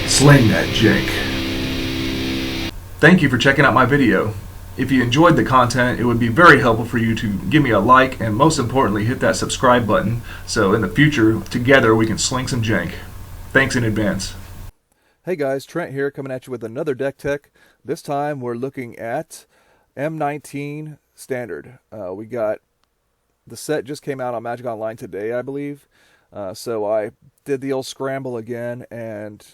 Sling that jank. Thank you for checking out my video. If you enjoyed the content, it would be very helpful for you to give me a like and most importantly hit that subscribe button so in the future together we can sling some jank. Thanks in advance. Hey guys, Trent here coming at you with another deck tech. This time we're looking at M19 Standard. We got the set just came out on Magic Online today, I believe. So I did the old scramble again and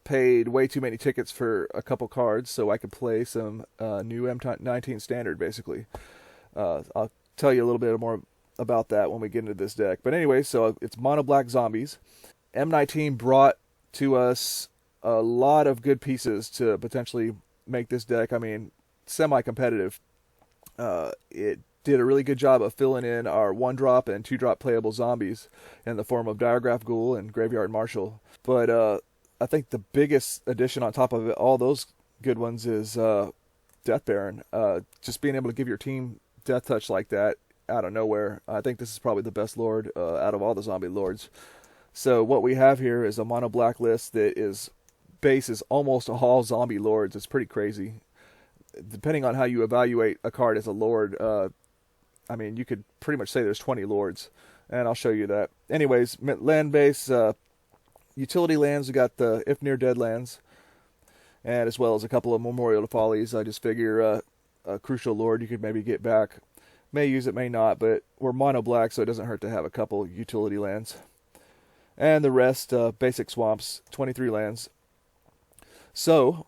paid way too many tickets for a couple cards so I could play some new M19 Standard, basically. I'll tell you a little bit more about that when we get into this deck. But anyway, so it's mono black zombies. M19 brought to us a lot of good pieces to potentially make this deck, I mean, semi-competitive. It did a really good job of filling in our 1-drop and 2-drop playable zombies in the form of Diregraf Ghoul and Graveyard Marshal. But I think the biggest addition on top of it, all those good ones, is Death Baron. Just being able to give your team Death Touch like that out of nowhere. I think this is probably the best Lord out of all the zombie Lords. So what we have here is a mono black list that is base is almost all zombie Lords. It's pretty crazy. Depending on how you evaluate a card as a Lord, I mean, you could pretty much say there's 20 Lords, and I'll show you that. Anyways, land base, utility lands, we got the If Near Dead lands, and as well as a couple of Memorial to Follies. I just figure a crucial Lord you could maybe get back. May use it, may not, but we're mono black, so it doesn't hurt to have a couple utility lands. And the rest, basic swamps, 23 lands. So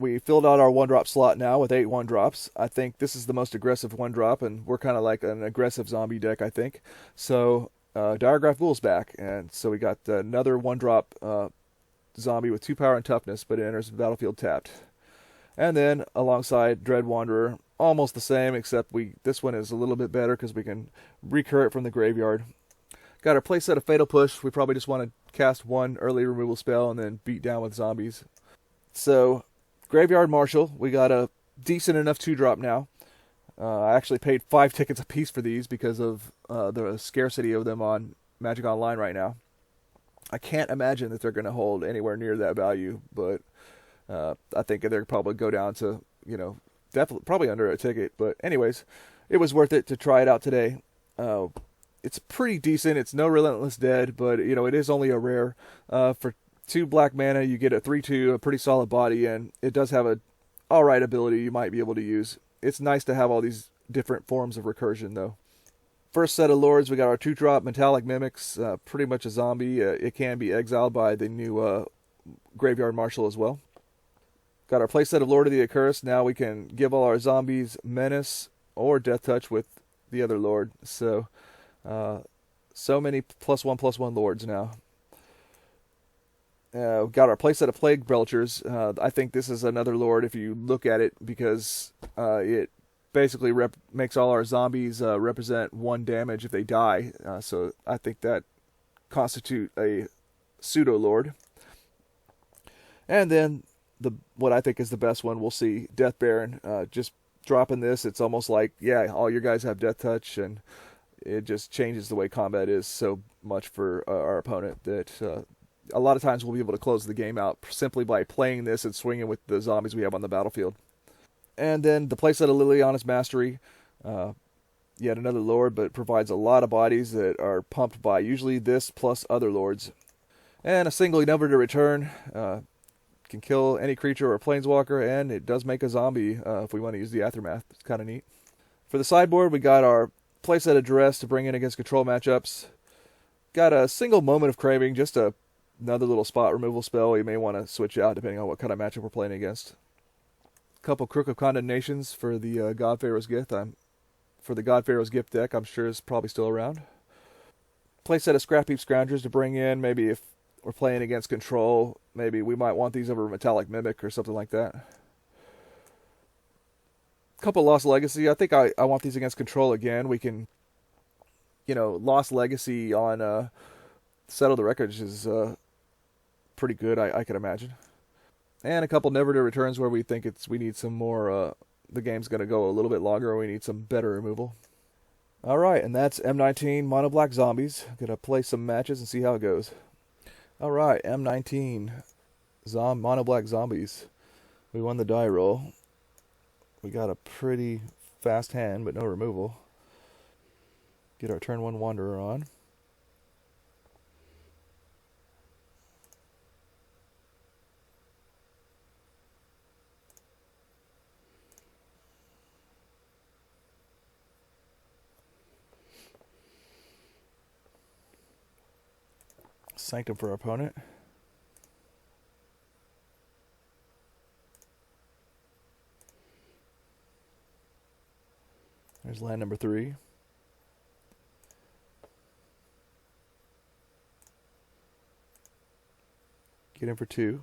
we filled out our 1-drop slot now with 8 1-drops. I think this is the most aggressive 1-drop, and we're kind of like an aggressive zombie deck, I think. So Diregraf Ghoul's back, and so we got another 1-drop zombie with 2 power and toughness, but it enters the battlefield tapped. And then alongside Dread Wanderer, almost the same, except this one is a little bit better because we can recur it from the graveyard. Got our playset of Fatal Push. We probably just want to cast one early removal spell and then beat down with zombies. So Graveyard Marshal, we got a decent enough 2-drop now. I actually paid 5 tickets a piece for these because of the scarcity of them on Magic Online right now. I can't imagine that they're going to hold anywhere near that value, but I think they'll probably go down to, definitely probably under a ticket. But anyways, it was worth it to try it out today. It's pretty decent. It's no Relentless Dead, but it is only a rare. For 2 black mana, you get a 3/2, a pretty solid body, and it does have a alright ability you might be able to use. It's nice to have all these different forms of recursion, though. First set of Lords, we got our 2-drop Metallic Mimics, pretty much a zombie. It can be exiled by the new Graveyard Marshal as well. Got our playset of Lord of the Accursed. Now we can give all our zombies Menace or Death Touch with the other Lord. So many +1/+1 Lords now. We've got our playset of Plague Belchers. I think this is another Lord if you look at it, because it basically makes all our zombies represent 1 damage if they die. So I think that constitute a pseudo-Lord. And then what I think is the best one, we'll see, Death Baron. Just dropping this, it's almost like, yeah, all your guys have Death Touch, and it just changes the way combat is so much for our opponent that a lot of times we'll be able to close the game out simply by playing this and swinging with the zombies we have on the battlefield. And then the playset of Liliana's Mastery, yet another Lord, but provides a lot of bodies that are pumped by usually this plus other Lords. And a single Never to Return, can kill any creature or planeswalker, and it does make a zombie if we want to use the Aftermath. It's kind of neat. For the sideboard, we got our playset of Duress to bring in against control matchups. Got a single Moment of Craving, just another little spot removal spell you may want to switch out depending on what kind of matchup we're playing against. Couple Crook of Condemnations for the God Pharaoh's Gift. For the God Pharaoh's Gift deck, I'm sure is probably still around. Playset of Scrap Heap Scroungers to bring in. Maybe if we're playing against control, maybe we might want these over Metallic Mimic or something like that. Couple Lost Legacy. I think I want these against control again. We can, Lost Legacy on Settle the Wreckage is pretty good, I can imagine. And a couple Never to Returns where we think we need some more, the game's going to go a little bit longer, or we need some better removal. Alright, and that's M19 Mono Black Zombies. Gonna play some matches and see how it goes. Alright, M19 Mono black zombies. We won the die roll. We got a pretty fast hand, but no removal. Get our turn 1 Wanderer on. Sanctum for our opponent. There's land number 3. Get in for 2.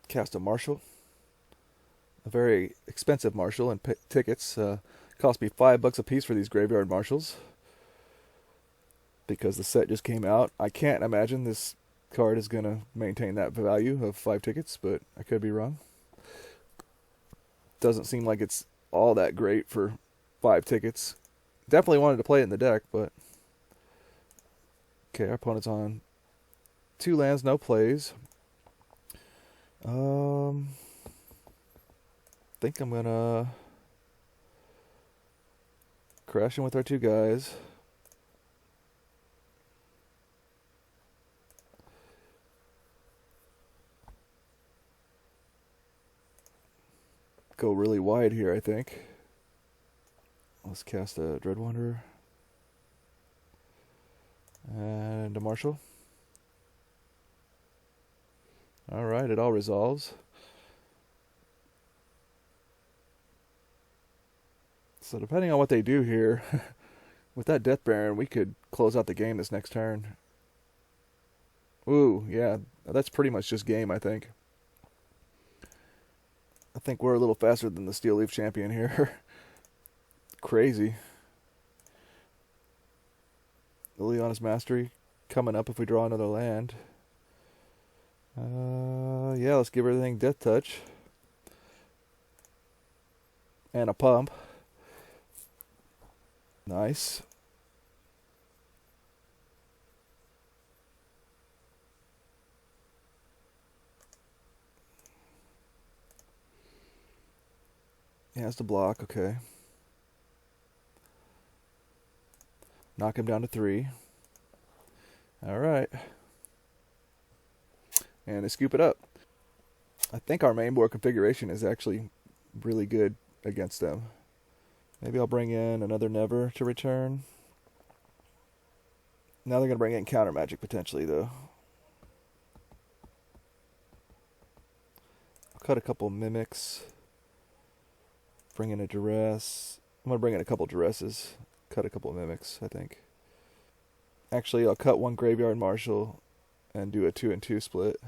Cast a Marshal. A very expensive Marshal and tickets. Cost me $5 a piece for these Graveyard Marshals. Because the set just came out. I can't imagine this card is going to maintain that value of 5 tickets, but I could be wrong. Doesn't seem like it's all that great for 5 tickets. Definitely wanted to play it in the deck, but... Okay, our opponent's on 2 lands, no plays. Think I'm gonna crash in with our 2 guys. Go really wide here, I think. Let's cast a Dread Wanderer. And a Marshal. Alright, it all resolves. So depending on what they do here, with that Death Baron, we could close out the game this next turn. Ooh, yeah, that's pretty much just game, I think. I think we're a little faster than the Steel Leaf Champion here. Crazy. Liliana's Mastery coming up if we draw another land. Yeah, let's give everything Death Touch. And a pump. Nice. He has to block, okay. Knock him down to 3. Alright. And they scoop it up. I think our main board configuration is actually really good against them. Maybe I'll bring in another Never to return. Now they're going to bring in Counter Magic potentially, though. I'll cut a couple Mimics. Bring in a Duress. I'm going to bring in a couple Duresses. Cut a couple Mimics, I think. Actually, I'll cut 1 Graveyard Marshal and do a 2 and 2 split.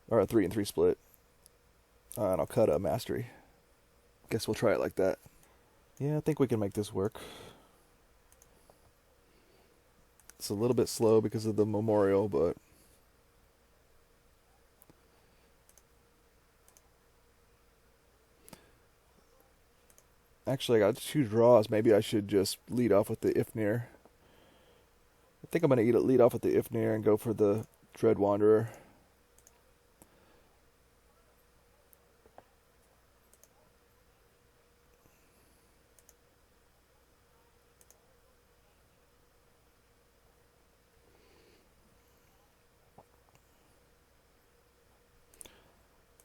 Or a 3 and 3 split. And I'll cut a Mastery. Guess we'll try it like that. Yeah, I think we can make this work. It's a little bit slow because of the Memorial, but... Actually, I got 2 draws. Maybe I should just lead off with the Ifnir. I think I'm going to lead off with the Ifnir and go for the Dread Wanderer.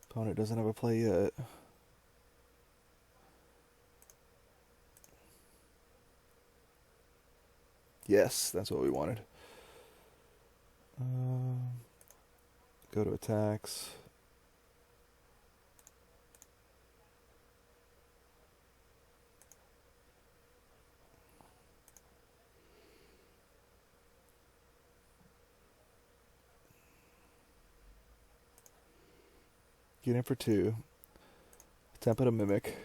Opponent doesn't have a play yet. Yes, that's what we wanted. Go to attacks. Get in for 2. Attempt at a Mimic.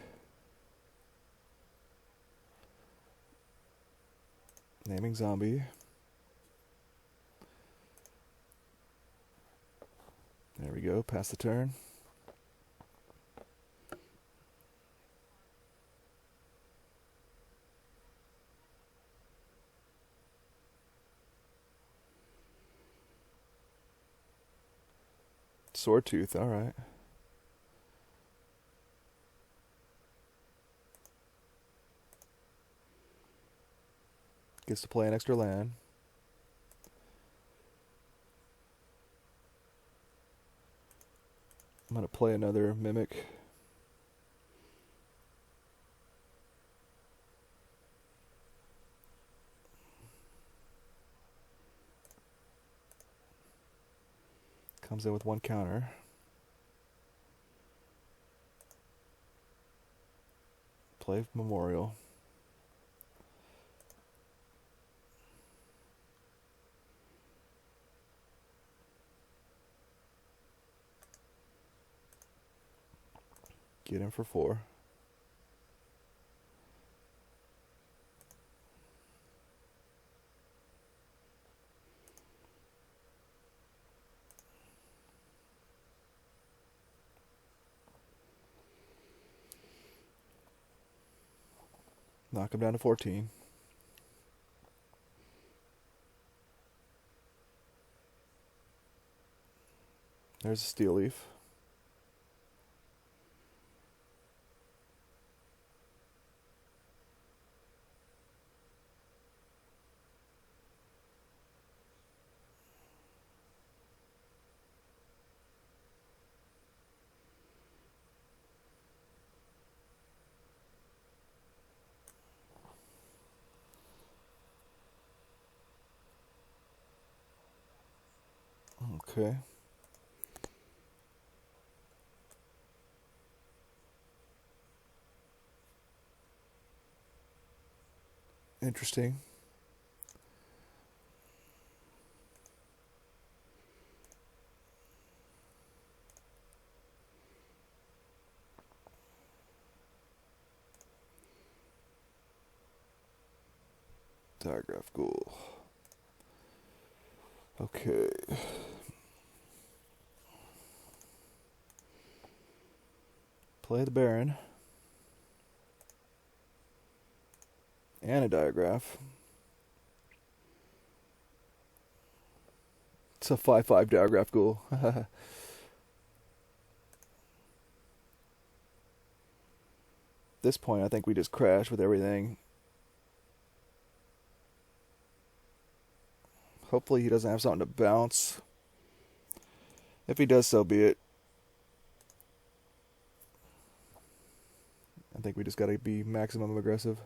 Naming Zombie. There we go, pass the turn. Sword Tooth, alright. Gets to play an extra land. I'm going to play another Mimic. Comes in with one counter. Play Memorial. Get in for 4. Knock him down to 14. There's a Steel Leaf. Okay. Interesting. Diagraph Ghoul. Okay. Play the Baron. And a Diagraph. It's a 5/5 Diagraph Ghoul. At this point, I think we just crash with everything. Hopefully he doesn't have something to bounce. If he does, so be it. I think we just gotta be maximum aggressive.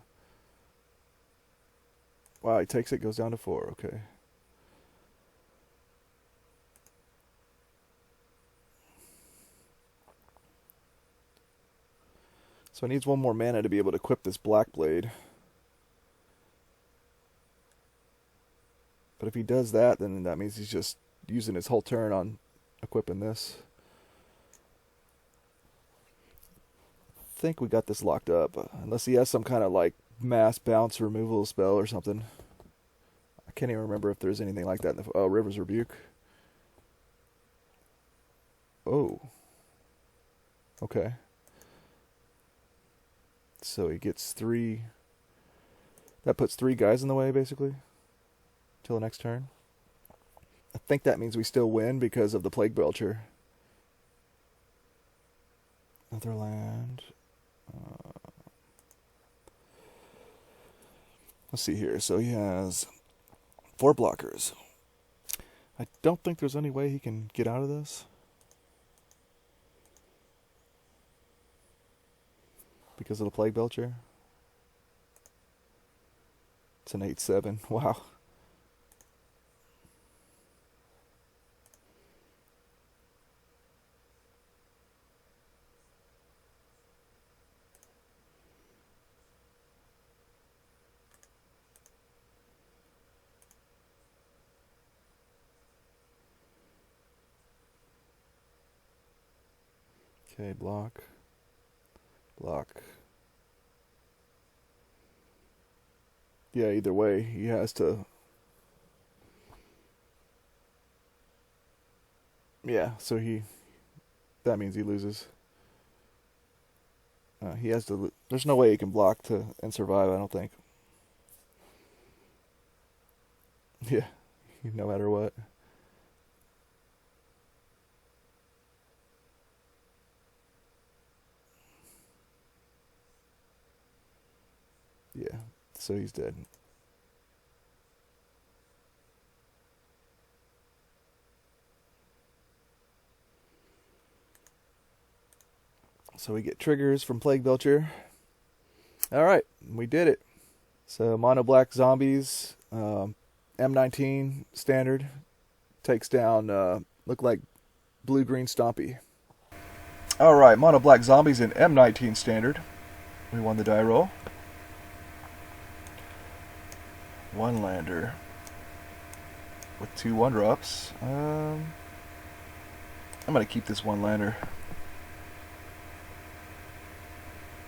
Wow, he takes it, goes down to 4, okay. So he needs one more mana to be able to equip this Black Blade. But if he does that, then that means he's just using his whole turn on equipping this. I think we got this locked up. Unless he has some kind of like mass bounce removal spell or something. I can't even remember if there's anything like that in the River's Rebuke. Oh. Okay. So he gets 3. That puts 3 guys in the way, basically. Till the next turn. I think that means we still win because of the Plague Belcher. Another land. Let's see here. So he has 4 blockers. I don't think there's any way he can get out of this. Because of the Plague Belcher. It's an 8/7. Wow. Okay, block. Block. Yeah, either way, he has to... Yeah, so he... That means he loses. He has to... There's no way he can block and survive, I don't think. Yeah, no matter what. Yeah, so he's dead. So we get triggers from Plague Belcher. Alright, we did it. So mono black zombies, M19 standard takes down look like blue green Stompy. Alright, mono black zombies in M19 standard. We won the die roll. One lander with 2 1-drops. I'm gonna keep this one lander.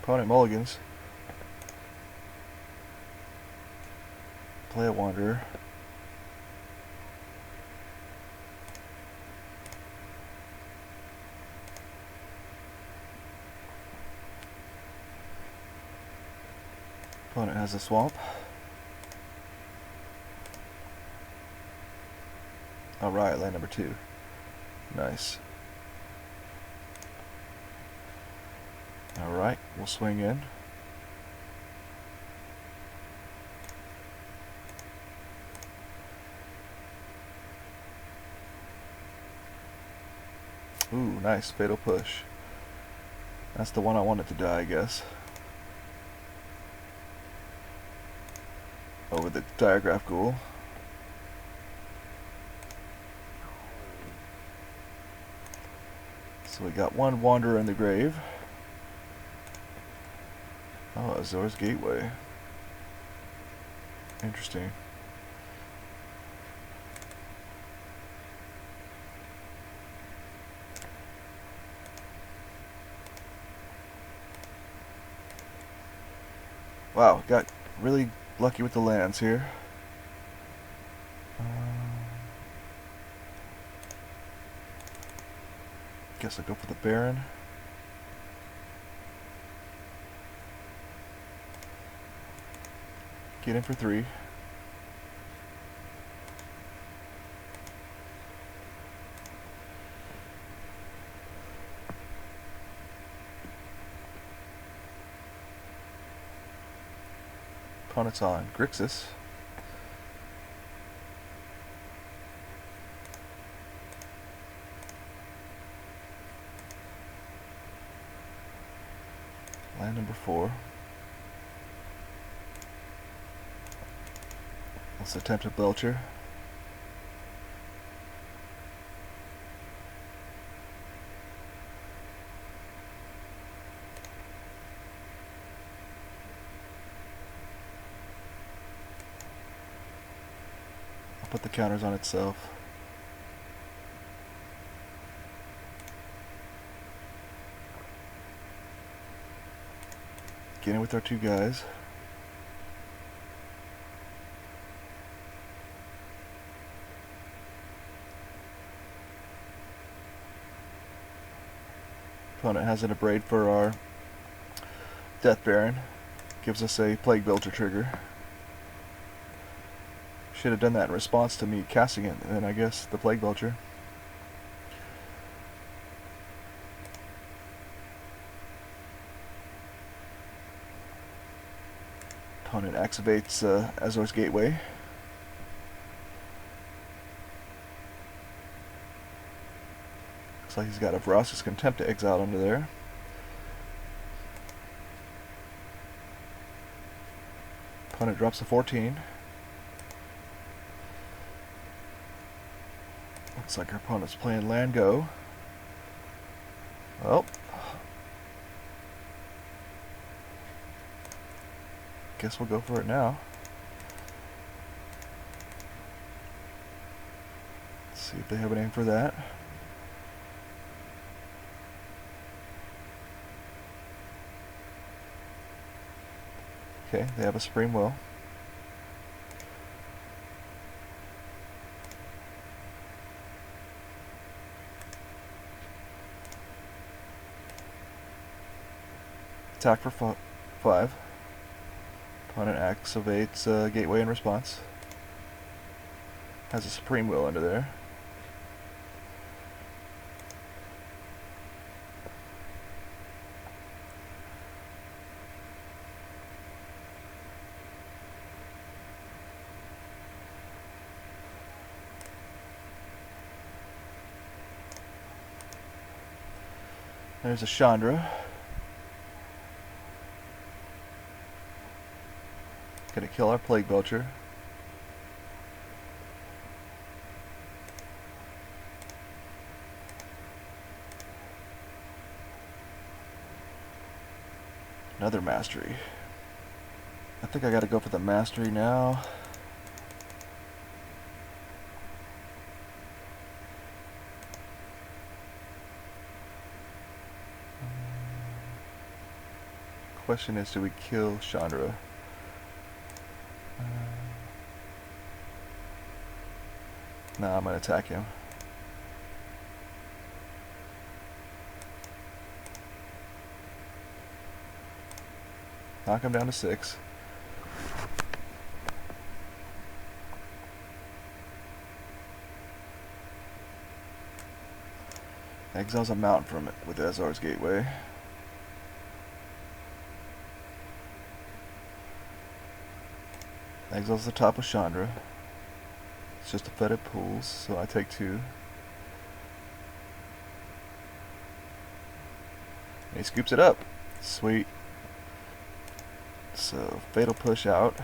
Opponent mulligans. Play a wanderer. Opponent has a swamp. Alright, land number 2. Nice. Alright, we'll swing in. Ooh, nice. Fatal push. That's the one I wanted to die, I guess. Over the diagraph ghoul. So we got one wanderer in the grave. Oh, Azor's Gateway. Interesting. Wow, got really lucky with the lands here. Guess I'll go for the Baron. Get in for 3. Opponent's on Grixis. Land number 4. Let's attempt a Belcher. I'll put the counters on itself. Get in with our 2 guys. Opponent has an Abrade for our Death Baron. Gives us a Plague Belcher trigger. Should have done that in response to me casting it, and then I guess the Plague Belcher. Opponent activates Azor's Gateway. Looks like he's got a Veros's Contempt to exile under there. Opponent drops a 14. Looks like our opponent's playing land go. Well, guess we'll go for it now. Let's see if they have an aim for that. Okay, they have a Supreme Will. Attack for 5. Opponent activates Gateway in response. Has a Supreme Will under there. There's a Chandra. Gonna kill our Plague Belcher. Another Mastery. I think I gotta go for the Mastery now. Question is, do we kill Chandra? No, I'm gonna attack him. Knock him down to 6. Exiles a mountain from it with Azar's Gateway. Exiles the top of Chandra. It's just a fetid pools, so I take 2. And he scoops it up. Sweet. So, Fatal Push out.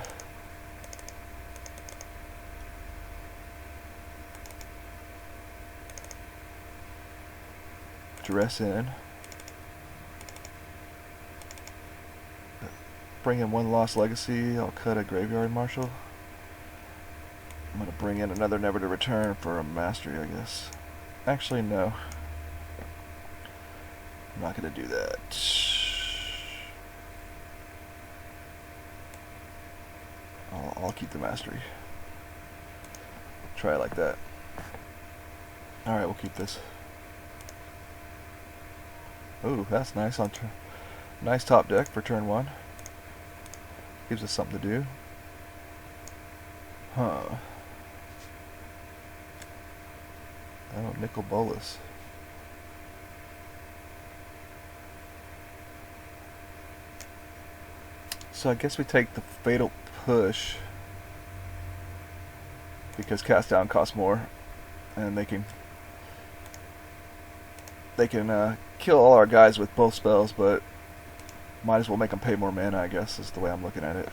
Duress in. Bring in 1 Lost Legacy. I'll cut a Graveyard Marshal. I'm going to bring in another Never to Return for a Mastery, I guess. Actually, no. I'm not going to do that. I'll keep the Mastery. Try it like that. Alright, we'll keep this. Ooh, that's nice on nice top deck for turn 1. Gives us something to do. Huh. Oh, Nicol Bolas. So I guess we take the Fatal Push because cast down costs more, and they can kill all our guys with both spells, but might as well make them pay more mana, I guess, is the way I'm looking at it.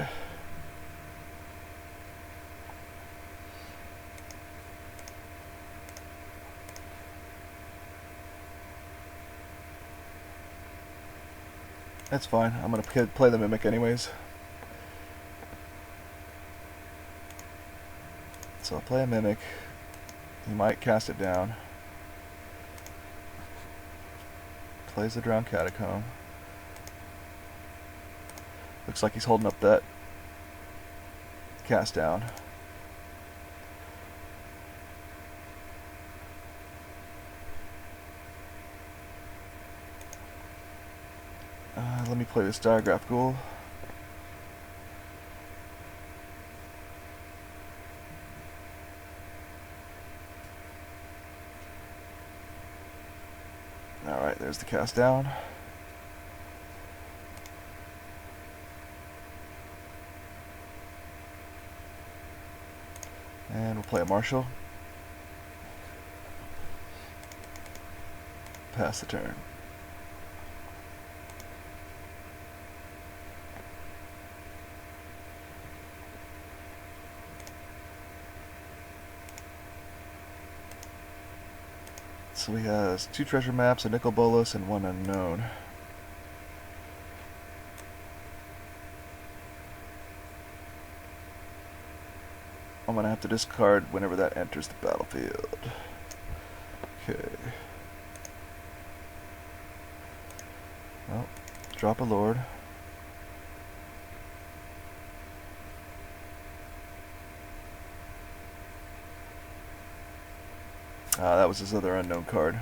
That's fine. I'm going to play the Mimic anyways. So I'll play a Mimic. He might cast it down. Plays the Drowned Catacomb. Looks like he's holding up that cast down. Let me play this Diagraph Ghoul. Alright, there's the cast down. And we'll play a Marshal. Pass the turn. So he has 2 treasure maps, a Nicol Bolas, and 1 unknown. I'm going to have to discard whenever that enters the battlefield. Okay. Well, drop a Lord. That was his other unknown card.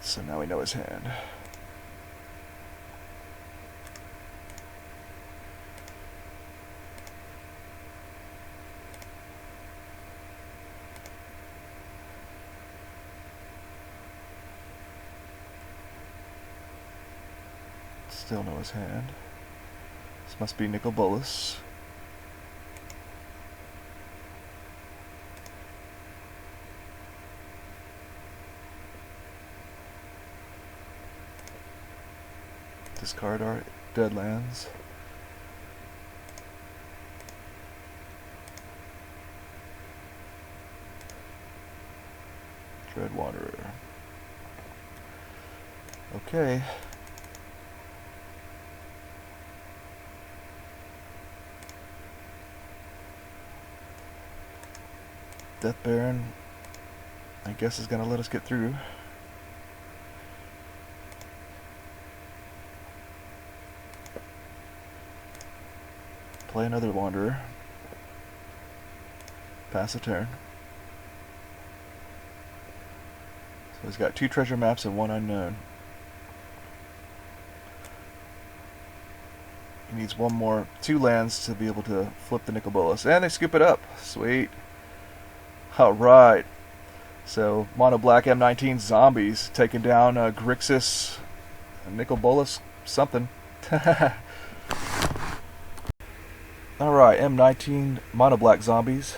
So now we know his hand. Still know his hand. This must be Nicol Bolas. Discard our Deadlands. Dread Wanderer. Okay. Death Baron, I guess, is going to let us get through. Play another Wanderer. Pass a turn. So he's got 2 treasure maps and 1 unknown. He needs 2 lands to be able to flip the Nicol Bolas. And they scoop it up. Sweet. Alright. So, mono black M19 zombies taking down Grixis, Nicol Bolas, something. Alright, M19 mono black zombies,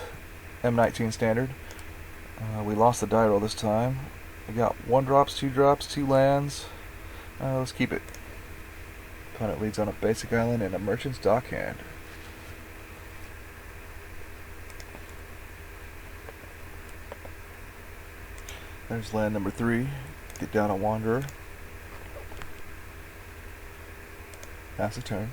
M19 standard. We lost the die roll this time. We got 1 drops, 2 drops, 2 lands. Let's keep it. Opponent leads on a basic island and a merchant's dockhand. There's land number 3. Get down a Wanderer. Pass a turn.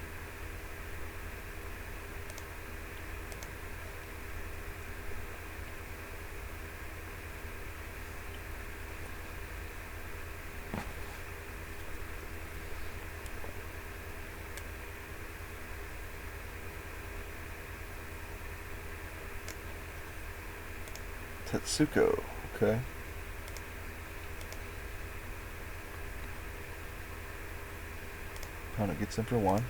Tetsuko, okay. Opponent gets in for 1.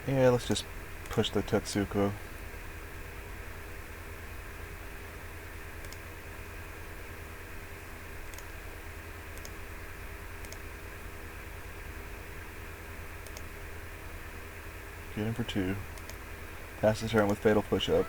Yeah, let's just push the Tetsuko. Get in for 2. Pass the turn with Fatal Push-Up.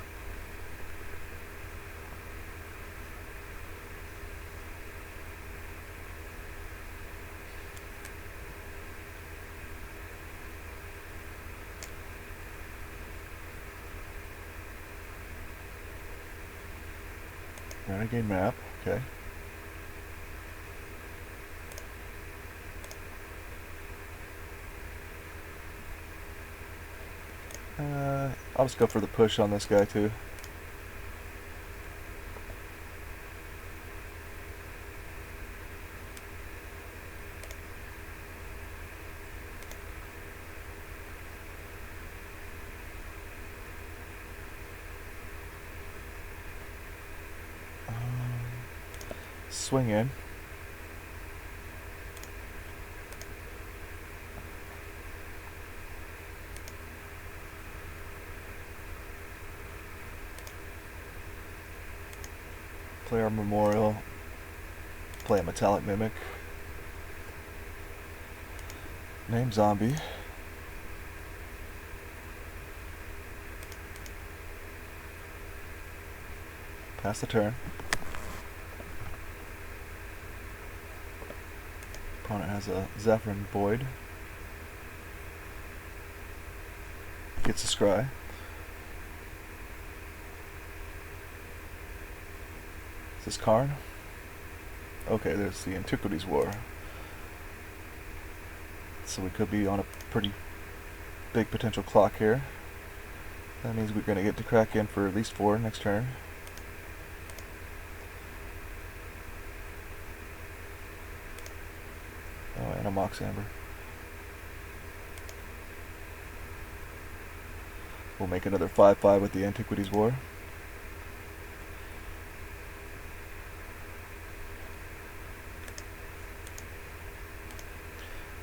Renegade map, okay. I'll just go for the push on this guy too. Swing in. Play our Memorial. Play a Metallic Mimic. Name Zombie. Pass the turn. Opponent has a Zephyrin Void. Gets a Scry. Is this Karn? Okay, there's the Antiquities War. So we could be on a pretty big potential clock here. That means we're going to get to crack in for at least 4 next turn. Oh, and a Mox Amber. We'll make another 5/5 with the Antiquities War.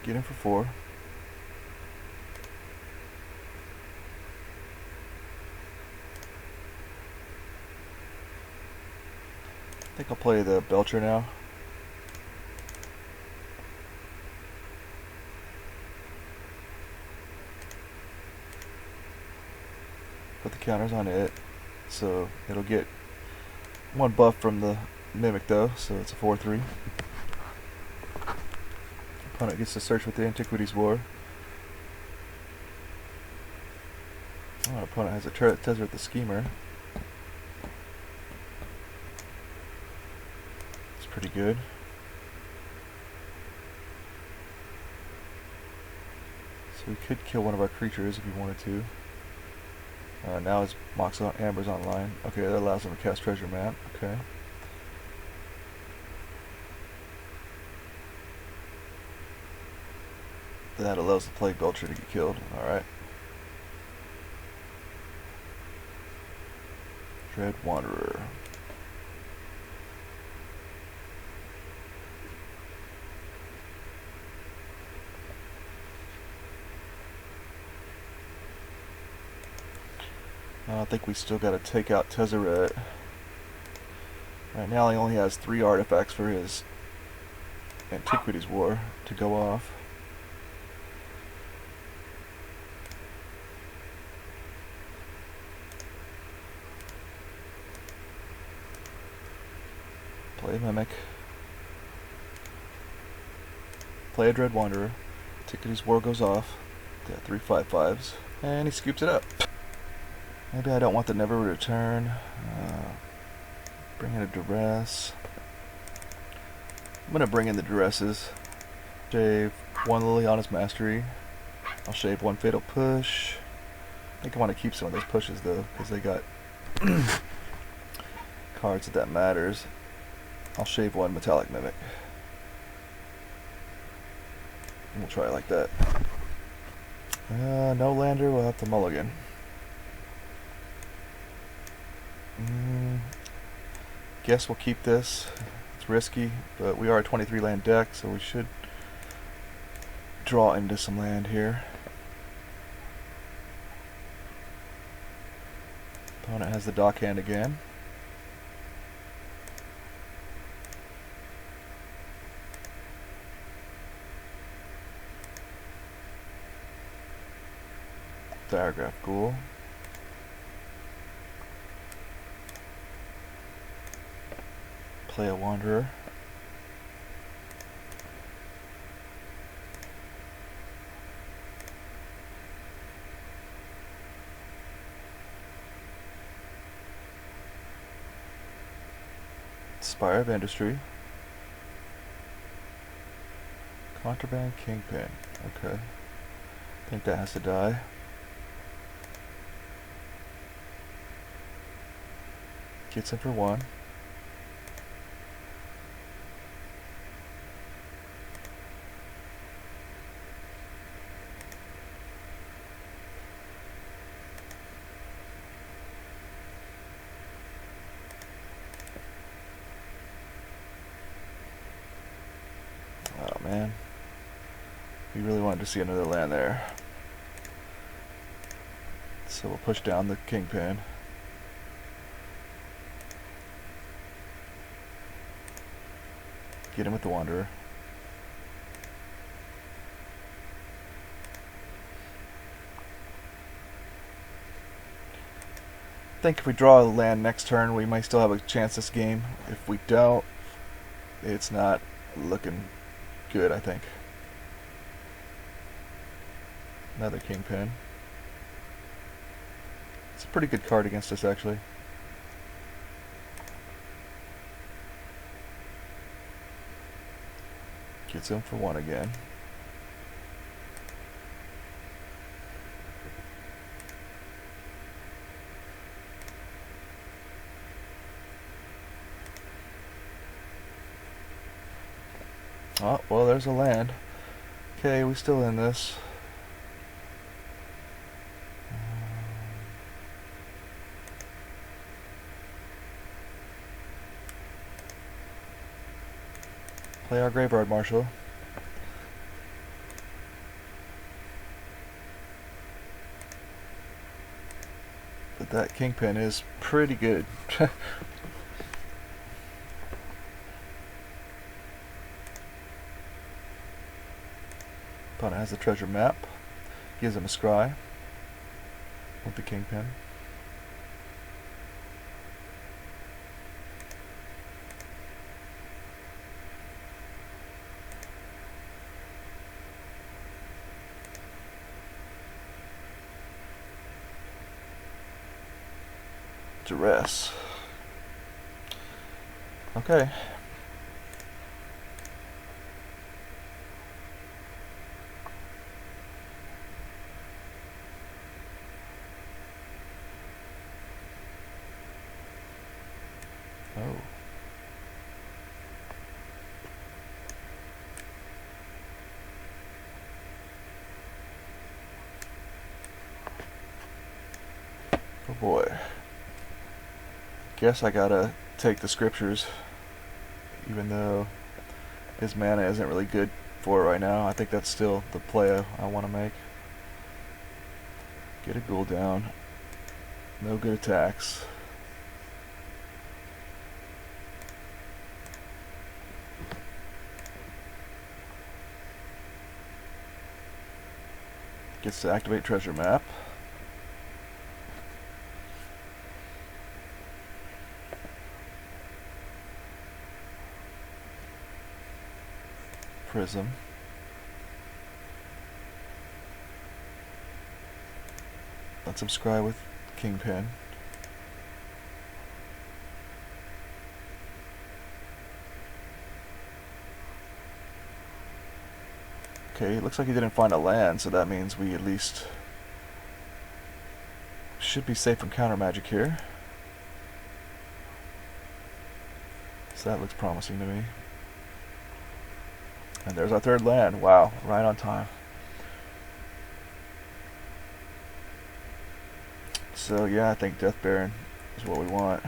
Get in for 4. I think I'll play the Belcher now. put the counters on it. So it'll get one buff from the Mimic though, so it's a 4/3. Opponent gets to search with the Antiquities War. Oh, opponent has a Tezzeret with the Schemer. It's pretty good. So we could kill one of our creatures if we wanted to. Now his Amber's online. Okay, that allows him to cast Treasure Map. Okay. That allows the Plague Belcher to get killed. Alright. Dread Wanderer. I think we still got to take out Tezzeret. Right now he only has 3 artifacts for his Antiquities War to go off. Play a Mimic. Play a Dread Wanderer. Antiquities War goes off. Got 3 5/5s. And he scoops it up. Maybe I don't want the Never Return. Bring in a Duress. I'm going to bring in the Duresses. Shave 1 Liliana's Mastery. I'll shave 1 Fatal Push. I think I want to keep some of those pushes though, because they got cards that matters. I'll shave 1 Metallic Mimic. And we'll try it like that. No lander, we'll have to mulligan. Guess we'll keep this. It's risky, but we are a 23 land deck, so we should draw into some land here. Opponent has the dock hand again. Diagraph Ghoul. Play a Wanderer. Spire of Industry. Contraband Kingpin. Okay. I think that has to die. Gets him for 1. Oh man. We really wanted to see another land there. So we'll push down the Kingpin. Get him with the Wanderer. I think if we draw a land next turn, we might still have a chance this game. If we don't, it's not looking good, I think. Another Kingpin. It's a pretty good card against us, actually. Gets him for 1 again. Oh, well, there's a land. Okay, we still in this. Play our Graveyard Marshal. But that Kingpin is pretty good. Opponent has the treasure map. Gives him a scry with the Kingpin. Duress. Okay. Oh. Oh boy. Guess I gotta take the scriptures, even though his mana isn't really good for it right now. I think that's still the play I want to make. Get a ghoul down. No good attacks. Gets to activate treasure map. Prism. Let's him scry with Kingpin. Okay, looks like he didn't find a land, so that means we at least should be safe from counter magic here. So that looks promising to me. And there's our third land. Wow, right on time. So yeah, I think Death Baron is what we want.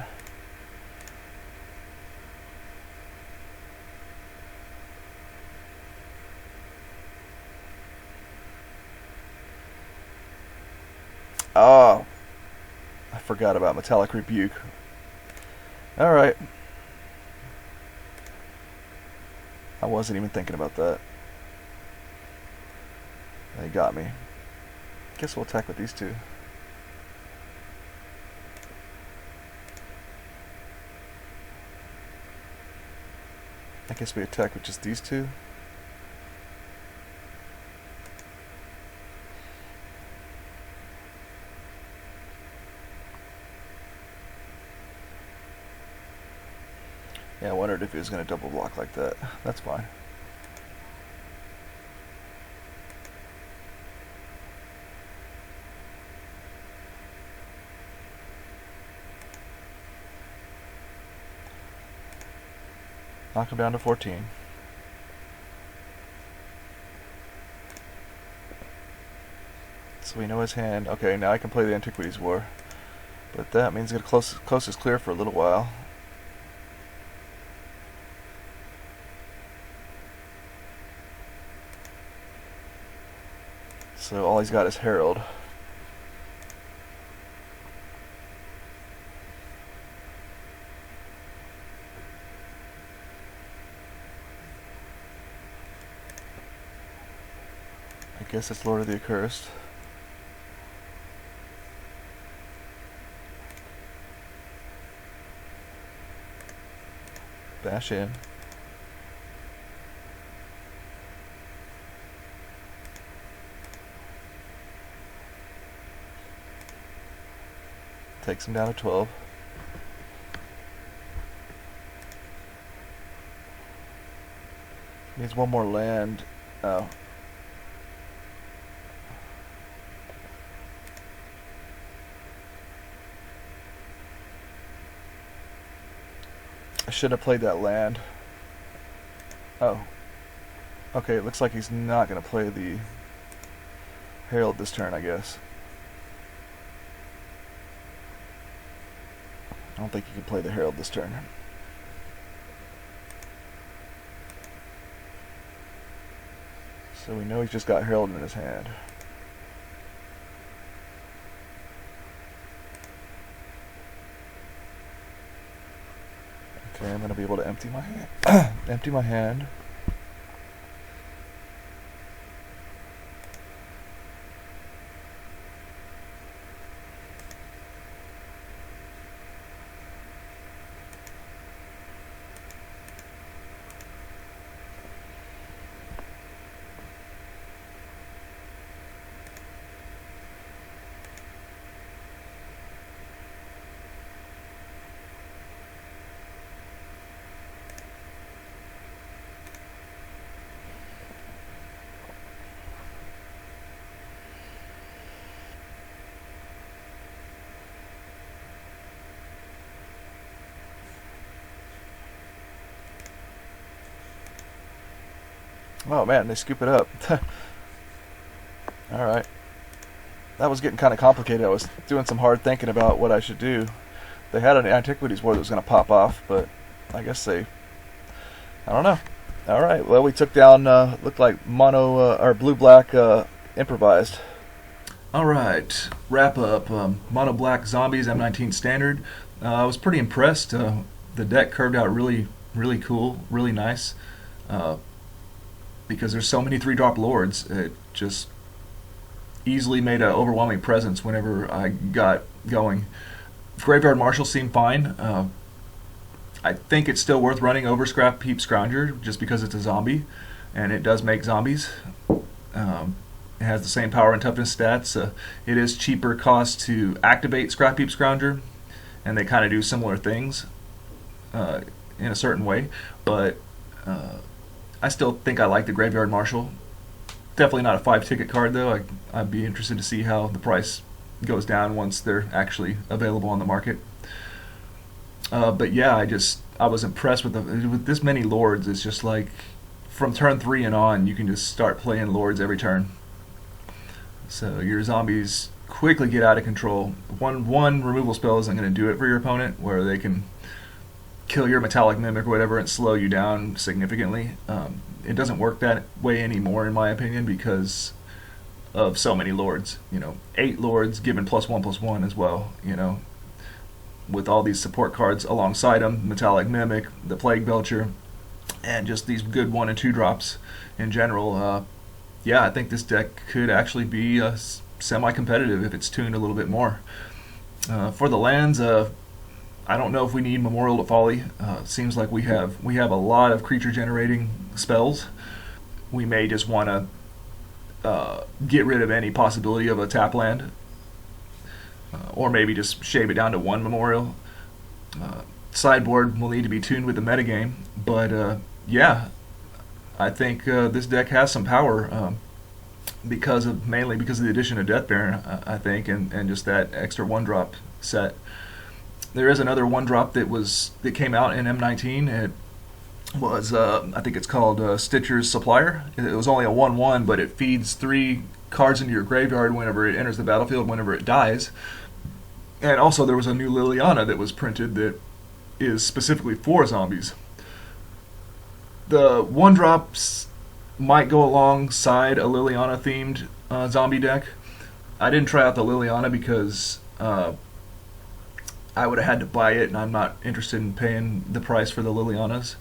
Oh, I forgot about Metallic Rebuke. Alright. I wasn't even thinking about that. They got me. Guess we'll attack with these two. I guess we attack with just these two. Yeah, I wondered if he was going to double block like that. That's fine. Knock him down to 14. So we know his hand. Okay, now I can play the Antiquities War. But that means get close is clear for a little while. So all he's got is Herald. I guess it's Lord of the Accursed. Bash in. Takes him down to 12. Needs one more land. Oh. I should have played that land. Oh. Okay, it looks like he's not going to play the Herald this turn, I guess. I don't think he can play the Herald this turn. So we know he's just got Herald in his hand. Okay, I'm going to be able to empty my hand. Empty my hand. Oh man, they scoop it up. Alright. That was getting kind of complicated. I was doing some hard thinking about what I should do. They had an Antiquities board that was going to pop off, but I guess I don't know. Alright, well we took down, looked like mono, or blue-black improvised. Alright, wrap up. Mono Black Zombies, M19 Standard. I was pretty impressed. The deck curved out really cool, really nice. Because there's so many 3-drop lords, it just easily made an overwhelming presence whenever I got going. Graveyard Marshal seemed fine. I think it's still worth running over Scrap Heap Scrounger just because it's a zombie, and it does make zombies. It has the same power and toughness stats. It is cheaper cost to activate Scrap Heap Scrounger, and they kind of do similar things in a certain way, but I still think I like the Graveyard Marshal. Definitely not a 5-ticket card though. I'd be interested to see how the price goes down once they're actually available on the market. But yeah, I was impressed with this many lords. It's just like from turn 3 and on, you can just start playing lords every turn. So your zombies quickly get out of control. One removal spell isn't going to do it for your opponent, where they can kill your Metallic Mimic or whatever and slow you down significantly. It doesn't work that way anymore, in my opinion, because of so many lords. 8 lords given +1/+1 as well. With all these support cards alongside them, Metallic Mimic, the Plague Belcher, and just these good 1 and 2 drops in general. Yeah, I think this deck could actually be semi-competitive if it's tuned a little bit more. For the lands, I don't know if we need Memorial to Folly. Seems like we have a lot of creature generating spells. We may just want to get rid of any possibility of a tap land, or maybe just shave it down to 1 Memorial. Sideboard will need to be tuned with the metagame, but yeah, I think this deck has some power mainly because of the addition of Death Baron, I think, and just that extra 1-drop set. There is another 1-drop that came out in M19. It was I think it's called Stitcher's Supplier. It was only a 1/1, but it feeds 3 cards into your graveyard whenever it enters the battlefield, whenever it dies. And also there was a new Liliana that was printed that is specifically for zombies. The 1-drops might go alongside a Liliana themed zombie deck. I didn't try out the Liliana because I would have had to buy it, and I'm not interested in paying the price for the Lilianas.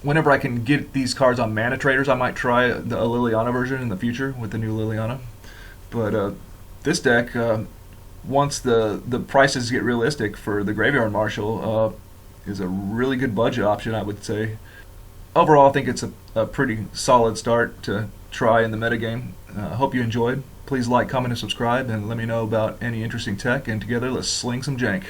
Whenever I can get these cards on Mana Traders, I might try a Liliana version in the future with the new Liliana. But this deck, once the prices get realistic for the Graveyard Marshal, is a really good budget option, I would say. Overall, I think it's a pretty solid start to try in the metagame. I hope you enjoyed. Please like, comment, and subscribe, and let me know about any interesting tech, and together let's sling some jank.